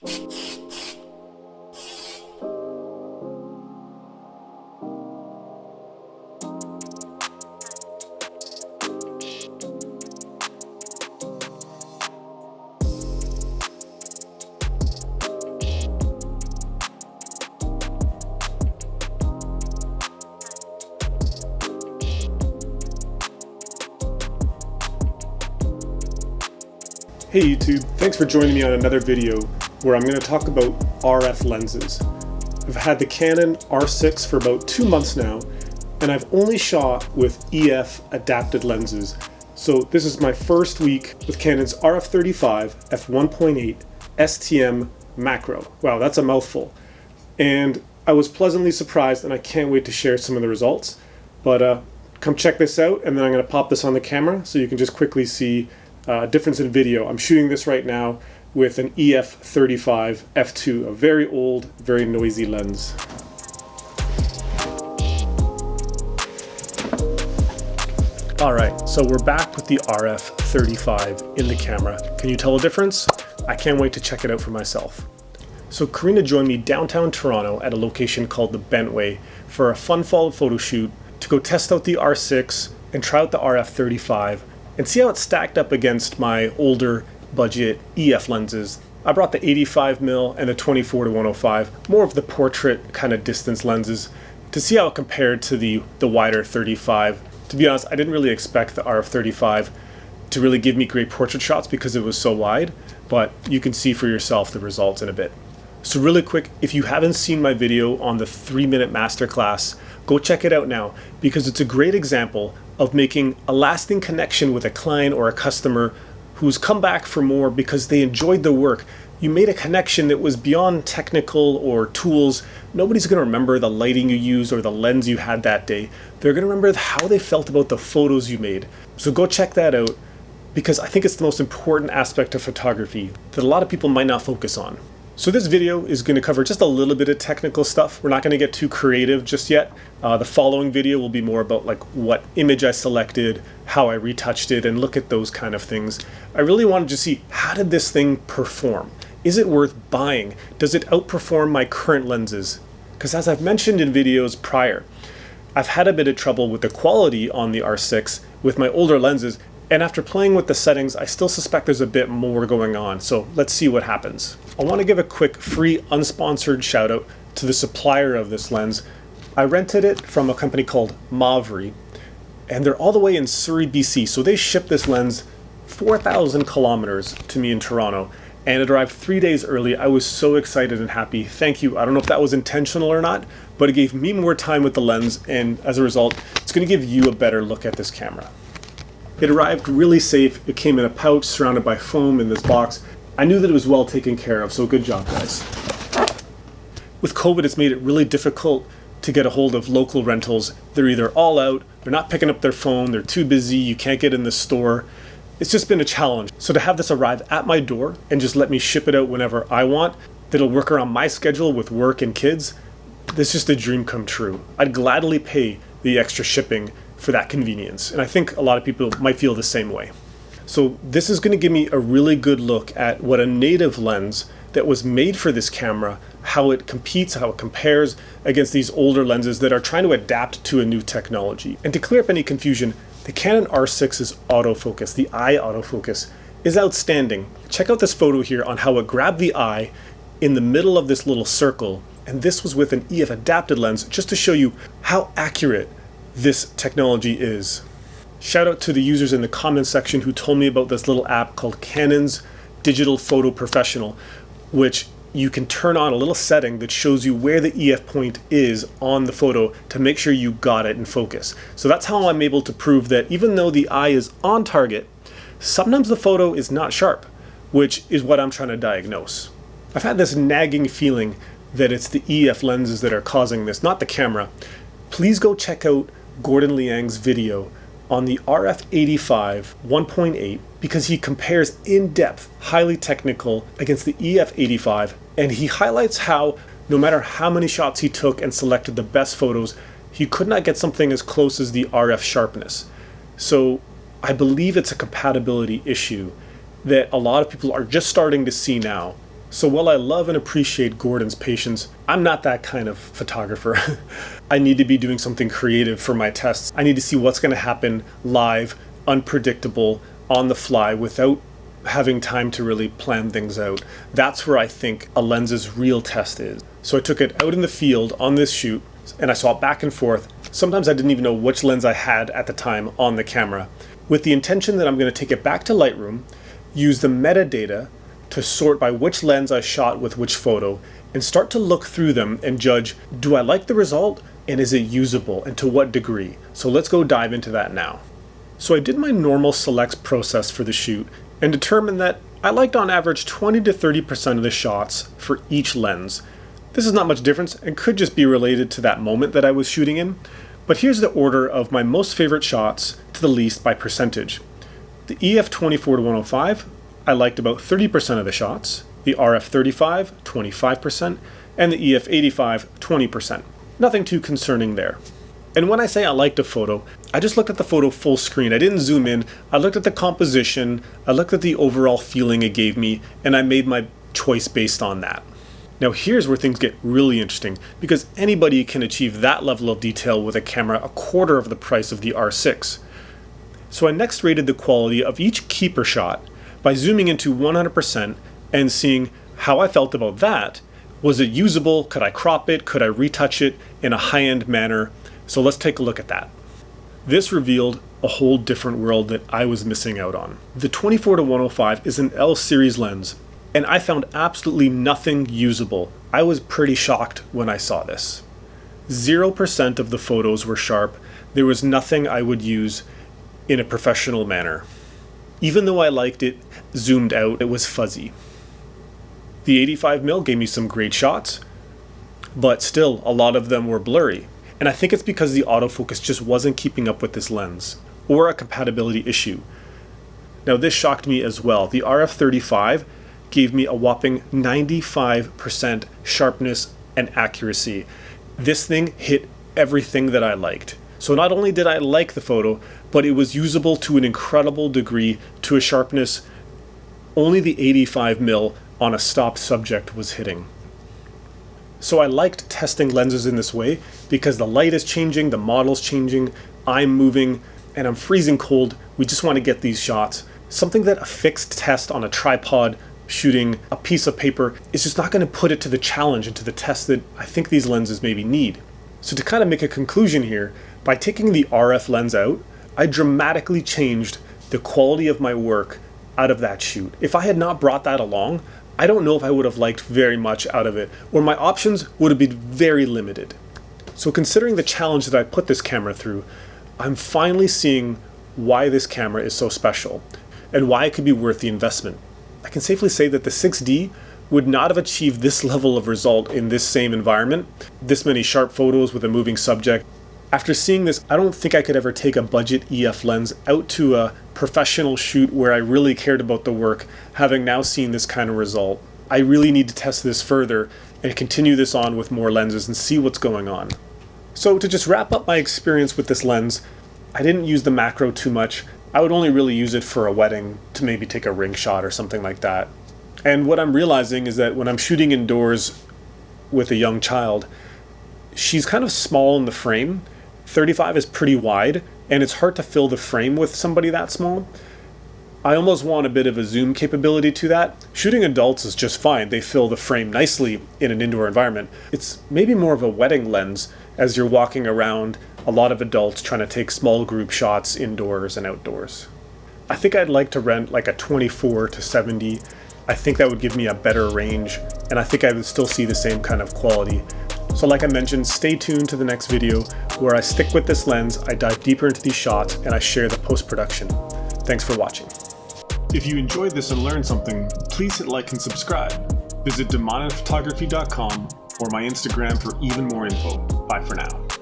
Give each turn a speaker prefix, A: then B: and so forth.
A: Hey YouTube, thanks for joining me on another video where I'm going to talk about RF lenses. I've had the Canon R6 for about 2 months now, and I've only shot with EF adapted lenses. So this is my first week with Canon's RF35 f1.8 STM Macro. Wow, that's a mouthful. And I was pleasantly surprised, and I can't wait to share some of the results. But come check this out, and then I'm going to pop this on the camera so you can just quickly see difference in video. I'm shooting this right now with an EF35 f2, a very old, very noisy lens. Alright, so we're back with the RF35 in the camera. Can you tell a difference? I can't wait to check it out for myself. So Carina joined me downtown Toronto at a location called the Bentway for a fun fall photo shoot to go test out the R6 and try out the RF35 and see how it stacked up against my older budget EF lenses. I brought the 85mm and the 24-105, more of the portrait kind of distance lenses, to see how it compared to the wider 35. To be honest, I didn't really expect the RF35 to really give me great portrait shots because it was so wide, but you can see for yourself the results in a bit. So really quick, if you haven't seen my video on the 3-minute masterclass, go check it out now, because it's a great example of making a lasting connection with a client or a customer who's come back for more because they enjoyed the work. You made a connection that was beyond technical or tools. Nobody's going to remember the lighting you used or the lens you had that day. They're going to remember how they felt about the photos you made. So go check that out, because I think it's the most important aspect of photography that a lot of people might not focus on. So this video is going to cover just a little bit of technical stuff. We're not going to get too creative just yet. The following video will be more about like what image I selected, how I retouched it, and look at those kind of things. I really wanted to see, how did this thing perform? Is it worth buying? Does it outperform my current lenses? Because as I've mentioned in videos prior, I've had a bit of trouble with the quality on the R6 with my older lenses, and after playing with the settings, I still suspect there's a bit more going on. So let's see what happens. I want to give a quick free unsponsored shout out to the supplier of this lens. I rented it from a company called Mavri, and they're all the way in Surrey, BC. So they shipped this lens 4,000 kilometers to me in Toronto, and it arrived 3 days early. I was so excited and happy. Thank you. I don't know if that was intentional or not, but it gave me more time with the lens, and as a result, it's going to give you a better look at this camera. It arrived really safe. It came in a pouch surrounded by foam in this box. I knew that it was well taken care of, so good job, guys. With COVID, it's made it really difficult to get a hold of local rentals. They're either all out, they're not picking up their phone, they're too busy, you can't get in the store. It's just been a challenge. So to have this arrive at my door and just let me ship it out whenever I want, that'll work around my schedule with work and kids, this is just a dream come true. I'd gladly pay the extra shipping for that convenience, and I think a lot of people might feel the same way. So this is going to give me a really good look at what a native lens that was made for this camera, how it competes, how it compares against these older lenses that are trying to adapt to a new technology. And to clear up any confusion, the Canon R6's autofocus, the eye autofocus, is outstanding. Check out this photo here on how it grabbed the eye in the middle of this little circle, and this was with an EF adapted lens, just to show you how accurate this technology is. Shout out to the users in the comments section who told me about this little app called Canon's Digital Photo Professional, which you can turn on a little setting that shows you where the EF point is on the photo to make sure you got it in focus. So that's how I'm able to prove that even though the eye is on target, sometimes the photo is not sharp, which is what I'm trying to diagnose. I've had this nagging feeling that it's the EF lenses that are causing this, not the camera. Please go check out Gordon Liang's video on the RF85 1.8 because he compares in-depth, highly technical against the EF85, and he highlights how no matter how many shots he took and selected the best photos, he could not get something as close as the RF sharpness. So I believe it's a compatibility issue that a lot of people are just starting to see now. So while I love and appreciate Gordon's patience, I'm not that kind of photographer. I need to be doing something creative for my tests. I need to see what's going to happen live, unpredictable, on the fly, without having time to really plan things out. That's where I think a lens's real test is. So I took it out in the field on this shoot, and I saw it back and forth. Sometimes I didn't even know which lens I had at the time on the camera, with the intention that I'm going to take it back to Lightroom, use the metadata to sort by which lens I shot with which photo, and start to look through them and judge, do I like the result, and is it usable, and to what degree? So let's go dive into that now. So I did my normal selects process for the shoot and determined that I liked on average 20 to 30% of the shots for each lens. This is not much difference and could just be related to that moment that I was shooting in, but here's the order of my most favorite shots to the least by percentage. The EF24-105, I liked about 30% of the shots, the RF35, 25%, and the EF85, 20%. Nothing too concerning there. And when I say I liked a photo, I just looked at the photo full screen. I didn't zoom in. I looked at the composition, I looked at the overall feeling it gave me, and I made my choice based on that. Now here's where things get really interesting, because anybody can achieve that level of detail with a camera a quarter of the price of the R6. So I next rated the quality of each keeper shot by zooming into 100% and seeing how I felt about that. Was it usable? Could I crop it? Could I retouch it in a high-end manner? So let's take a look at that. This revealed a whole different world that I was missing out on. The 24-105 is an L series lens, and I found absolutely nothing usable. I was pretty shocked when I saw this. 0% of the photos were sharp. There was nothing I would use in a professional manner. Even though I liked it zoomed out, it was fuzzy. The 85mm gave me some great shots, but still a lot of them were blurry. And I think it's because the autofocus just wasn't keeping up with this lens, or a compatibility issue. Now this shocked me as well. The RF35 gave me a whopping 95% sharpness and accuracy. This thing hit everything that I liked. So not only did I like the photo, but it was usable to an incredible degree, to a sharpness only the 85mm on a stopped subject was hitting. So I liked testing lenses in this way because the light is changing, the model's changing, I'm moving, and I'm freezing cold. We just want to get these shots. Something that a fixed test on a tripod shooting a piece of paper is just not going to put it to the challenge and to the test that I think these lenses maybe need. So to kind of make a conclusion here, by taking the RF lens out, I dramatically changed the quality of my work out of that shoot. If I had not brought that along, I don't know if I would have liked very much out of it, or my options would have been very limited. So considering the challenge that I put this camera through, I'm finally seeing why this camera is so special and why it could be worth the investment. I can safely say that the 6D would not have achieved this level of result in this same environment, this many sharp photos with a moving subject. After seeing this, I don't think I could ever take a budget EF lens out to a professional shoot where I really cared about the work, having now seen this kind of result. I really need to test this further and continue this on with more lenses and see what's going on. So to just wrap up my experience with this lens, I didn't use the macro too much. I would only really use it for a wedding to maybe take a ring shot or something like that. And what I'm realizing is that when I'm shooting indoors with a young child, she's kind of small in the frame. 35 is pretty wide, and it's hard to fill the frame with somebody that small. I almost want a bit of a zoom capability to that. Shooting adults is just fine. They fill the frame nicely in an indoor environment. It's maybe more of a wedding lens as you're walking around a lot of adults trying to take small group shots indoors and outdoors. I think I'd like to rent like a 24 to 70. I think that would give me a better range, and I think I would still see the same kind of quality. So like I mentioned, stay tuned to the next video where I stick with this lens, I dive deeper into these shots, and I share the post-production. Thanks for watching. If you enjoyed this and learned something, please hit like and subscribe. Visit DemaninPhotography.com or my Instagram for even more info. Bye for now.